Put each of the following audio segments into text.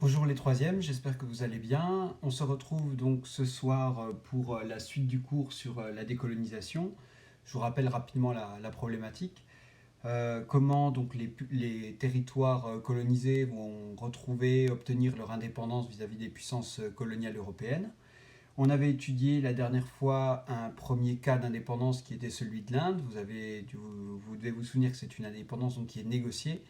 Bonjour les troisièmes, j'espère que vous allez bien. On se retrouve donc ce soir pour la suite du cours sur la décolonisation. Je vous rappelle rapidement la problématique. Comment donc les territoires colonisés vont retrouver, obtenir leur indépendance vis-à-vis des puissances coloniales européennes. On avait étudié la dernière fois un premier cas d'indépendance qui était celui de l'Inde. Vous devez vous souvenir que c'est une indépendance donc, qui est négociée.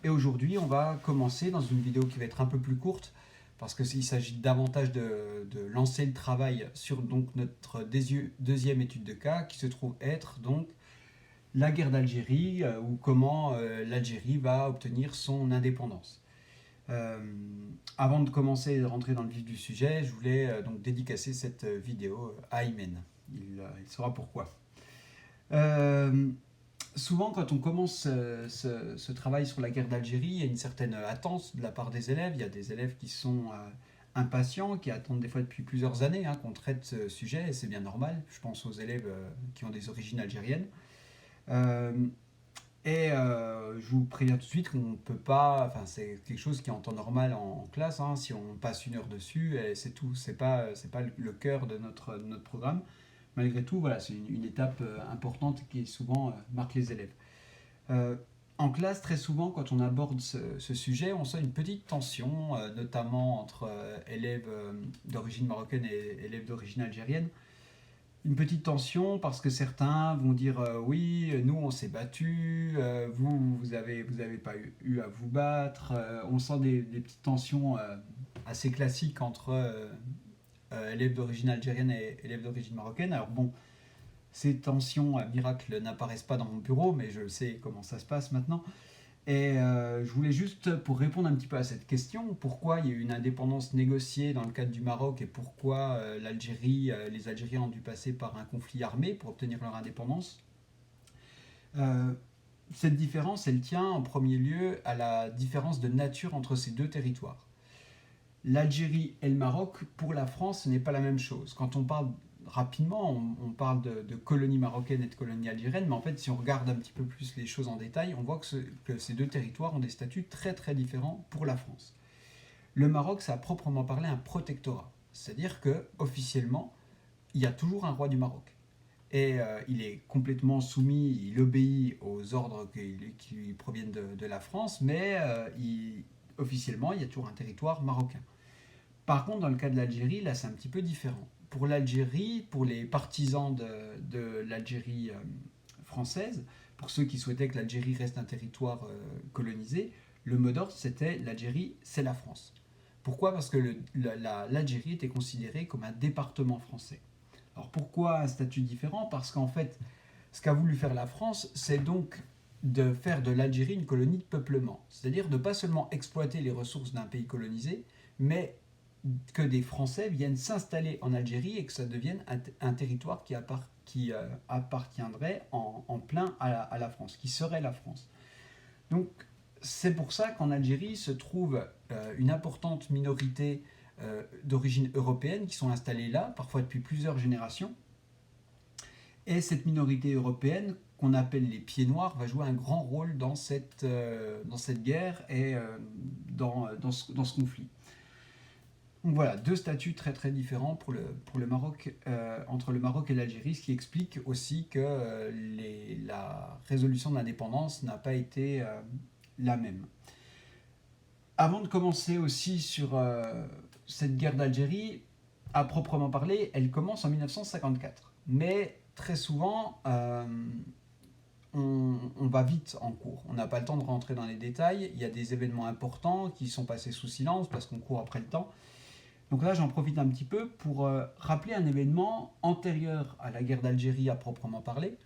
Et aujourd'hui, on va commencer dans une vidéo qui va être un peu plus courte parce qu'il s'agit davantage de lancer le travail sur donc, notre deuxième étude de cas qui se trouve être donc la guerre d'Algérie ou comment l'Algérie va obtenir son indépendance. Euh, Avant de commencer et de rentrer dans le vif du sujet, je voulais donc dédicacer cette vidéo à Aymen. Il saura pourquoi. Euh, Souvent, quand on commence ce travail sur la guerre d'Algérie, il y a une certaine attente de la part des élèves. Il y a des élèves qui sont impatients, qui attendent des fois depuis plusieurs années qu'on traite ce sujet, et c'est bien normal. Je pense aux élèves qui ont des origines algériennes. Euh, je vous préviens tout de suite qu'on ne peut pas. Enfin, c'est quelque chose qui est en temps normal en classe. Si on passe une heure dessus, et c'est tout. C'est pas le cœur de notre programme. Malgré tout, voilà, c'est une étape importante qui souvent marque les élèves. Euh, En classe, très souvent, quand on aborde ce sujet, on sent une petite tension, notamment entre élèves d'origine marocaine et élèves d'origine algérienne. Une petite tension parce que certains vont dire oui, nous on s'est battus, vous avez pas eu à vous battre. On sent des petites tensions assez classiques entre élèves d'origine algérienne et élèves d'origine marocaine. Alors bon, ces tensions à miracle n'apparaissent pas dans mon bureau, mais je sais comment ça se passe maintenant. Je voulais juste, pour répondre un petit peu à cette question, pourquoi il y a eu une indépendance négociée dans le cadre du Maroc et pourquoi les Algériens ont dû passer par un conflit armé pour obtenir leur indépendance. Euh, cette différence, elle tient en premier lieu à la différence de nature entre ces deux territoires. L'Algérie et le Maroc, pour la France, ce n'est pas la même chose. Quand on parle rapidement, on parle de colonie marocaine et de colonie algérienne, mais en fait, si on regarde un petit peu plus les choses en détail, on voit que ces deux territoires ont des statuts très très différents pour la France. Le Maroc, ça a proprement parlé un protectorat, c'est-à-dire que officiellement, il y a toujours un roi du Maroc. Il est complètement soumis, il obéit aux ordres qui lui proviennent de la France, mais officiellement, il y a toujours un territoire marocain. Par contre, dans le cas de l'Algérie, là, c'est un petit peu différent. Pour l'Algérie, pour les partisans de l'Algérie française, pour ceux qui souhaitaient que l'Algérie reste un territoire colonisé, le mot d'ordre, c'était l'Algérie, c'est la France. Pourquoi? Parce que l'Algérie était considérée comme un département français. Alors pourquoi un statut différent? Parce qu'en fait, ce qu'a voulu faire la France, c'est donc de faire de l'Algérie une colonie de peuplement. C'est-à-dire de pas seulement exploiter les ressources d'un pays colonisé, mais que des Français viennent s'installer en Algérie et que ça devienne un territoire qui appartiendrait en plein à la France, qui serait la France. Donc c'est pour ça qu'en Algérie se trouve une importante minorité d'origine européenne qui sont installés là, parfois depuis plusieurs générations. Et cette minorité européenne, qu'on appelle les pieds noirs, va jouer un grand rôle dans cette guerre et dans ce conflit. Donc voilà, deux statuts très très différents pour le Maroc, entre le Maroc et l'Algérie, ce qui explique aussi que la résolution de l'indépendance n'a pas été la même. Avant de commencer aussi sur cette guerre d'Algérie, à proprement parler, elle commence en 1954. Mais très souvent, on va vite en cours. On n'a pas le temps de rentrer dans les détails. Il y a des événements importants qui sont passés sous silence parce qu'on court après le temps. Donc là, j'en profite un petit peu pour rappeler un événement antérieur à la guerre d'Algérie à proprement parler,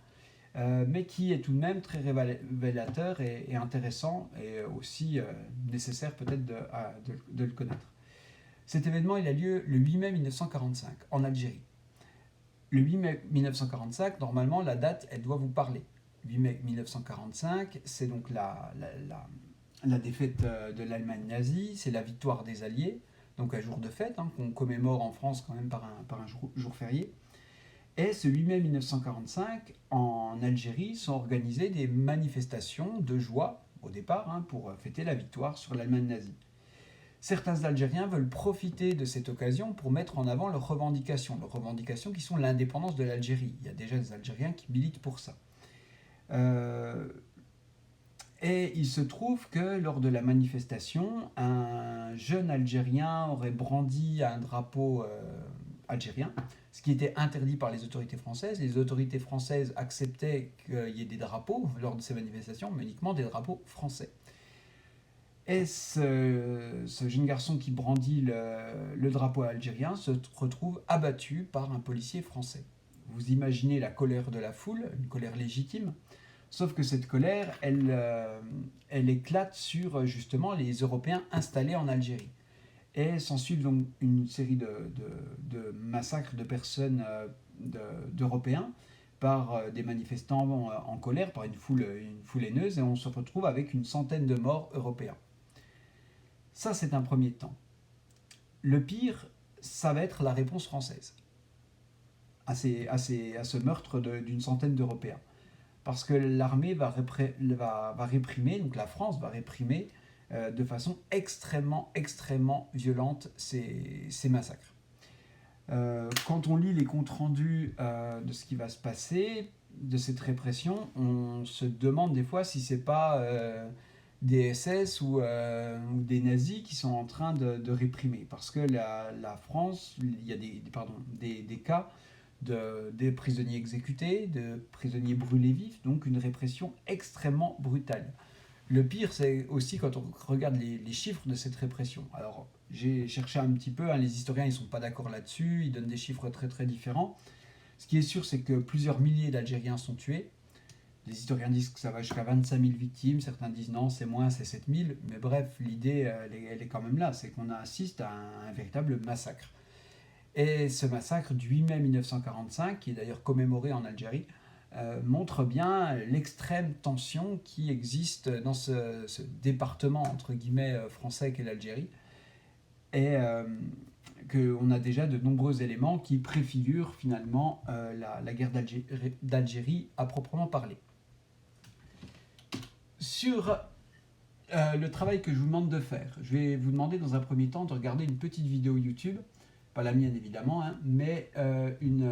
mais qui est tout de même très révélateur et intéressant et aussi nécessaire peut-être de le connaître. Cet événement, il a lieu le 8 mai 1945 en Algérie. Le 8 mai 1945, normalement, la date, elle doit vous parler. 8 mai 1945, c'est donc la défaite de l'Allemagne nazie, c'est la victoire des Alliés, donc un jour de fête, qu'on commémore en France quand même par un jour férié. Et ce 8 mai 1945, en Algérie, sont organisées des manifestations de joie, au départ, pour fêter la victoire sur l'Allemagne nazie. Certains Algériens veulent profiter de cette occasion pour mettre en avant leurs revendications qui sont l'indépendance de l'Algérie. Il y a déjà des Algériens qui militent pour ça. Euh, et il se trouve que lors de la manifestation, un jeune Algérien aurait brandi un drapeau algérien, ce qui était interdit par les autorités françaises. Les autorités françaises acceptaient qu'il y ait des drapeaux lors de ces manifestations, mais uniquement des drapeaux français. Et ce jeune garçon qui brandit le drapeau algérien se retrouve abattu par un policier français. Vous imaginez la colère de la foule, une colère légitime, sauf que cette colère, elle éclate sur justement les Européens installés en Algérie. Et s'ensuit donc une série de massacres de personnes, d'Européens, par des manifestants en colère, par une foule haineuse, et on se retrouve avec une centaine de morts européens. Ça, c'est un premier temps. Le pire, ça va être la réponse française à ce meurtre d'une centaine d'Européens. Parce que l'armée va réprimer, donc la France va réprimer de façon extrêmement violente ces massacres. Quand on lit les comptes rendus de ce qui va se passer, de cette répression, on se demande des fois si c'est pas des SS ou des nazis qui sont en train de réprimer. Parce que la France, il y a des cas des prisonniers exécutés, de prisonniers brûlés vifs, donc une répression extrêmement brutale. Le pire, c'est aussi quand on regarde les chiffres de cette répression. Alors, j'ai cherché un petit peu, hein, les historiens ne sont pas d'accord là-dessus, ils donnent des chiffres très différents. Ce qui est sûr, c'est que plusieurs milliers d'Algériens sont tués. Les historiens disent que ça va jusqu'à 25 000 victimes, certains disent non, c'est moins, c'est 7 000. Mais bref, l'idée, elle est quand même là, c'est qu'on assiste à un véritable massacre. Et ce massacre du 8 mai 1945, qui est d'ailleurs commémoré en Algérie, montre bien l'extrême tension qui existe dans ce département entre guillemets français qu'est l'Algérie, et qu'on a déjà de nombreux éléments qui préfigurent finalement la guerre d'Algérie à proprement parler. Sur le travail que je vous demande de faire, je vais vous demander dans un premier temps de regarder une petite vidéo YouTube, pas la mienne évidemment, hein, mais une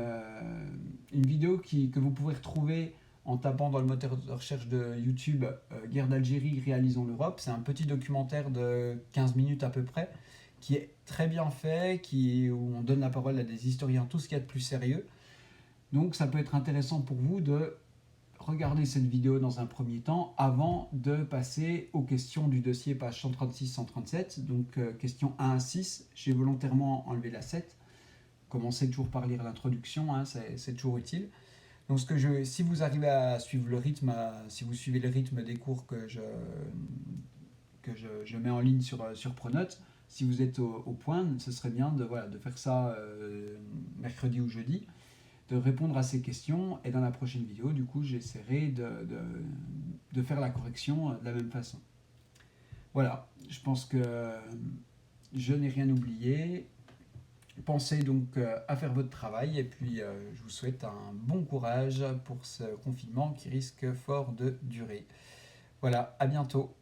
vidéo que vous pouvez retrouver en tapant dans le moteur de recherche de YouTube Guerre d'Algérie, réalisons l'Europe. C'est un petit documentaire de 15 minutes à peu près, qui est très bien fait, où on donne la parole à des historiens, tout ce qu'il y a de plus sérieux. Donc ça peut être intéressant pour vous de regarder cette vidéo dans un premier temps avant de passer aux questions du dossier page 136-137, donc questions 1 à 6. J'ai volontairement enlevé la 7. Commencez toujours par lire l'introduction, hein, c'est toujours utile. Donc si vous arrivez à suivre le rythme, si vous suivez le rythme des cours que je mets en ligne sur Pronote, si vous êtes au point, ce serait bien de faire ça mercredi ou jeudi, de répondre à ces questions, et dans la prochaine vidéo, du coup, j'essaierai de faire la correction de la même façon. Voilà, je pense que je n'ai rien oublié. Pensez donc à faire votre travail, et puis je vous souhaite un bon courage pour ce confinement qui risque fort de durer. Voilà, à bientôt.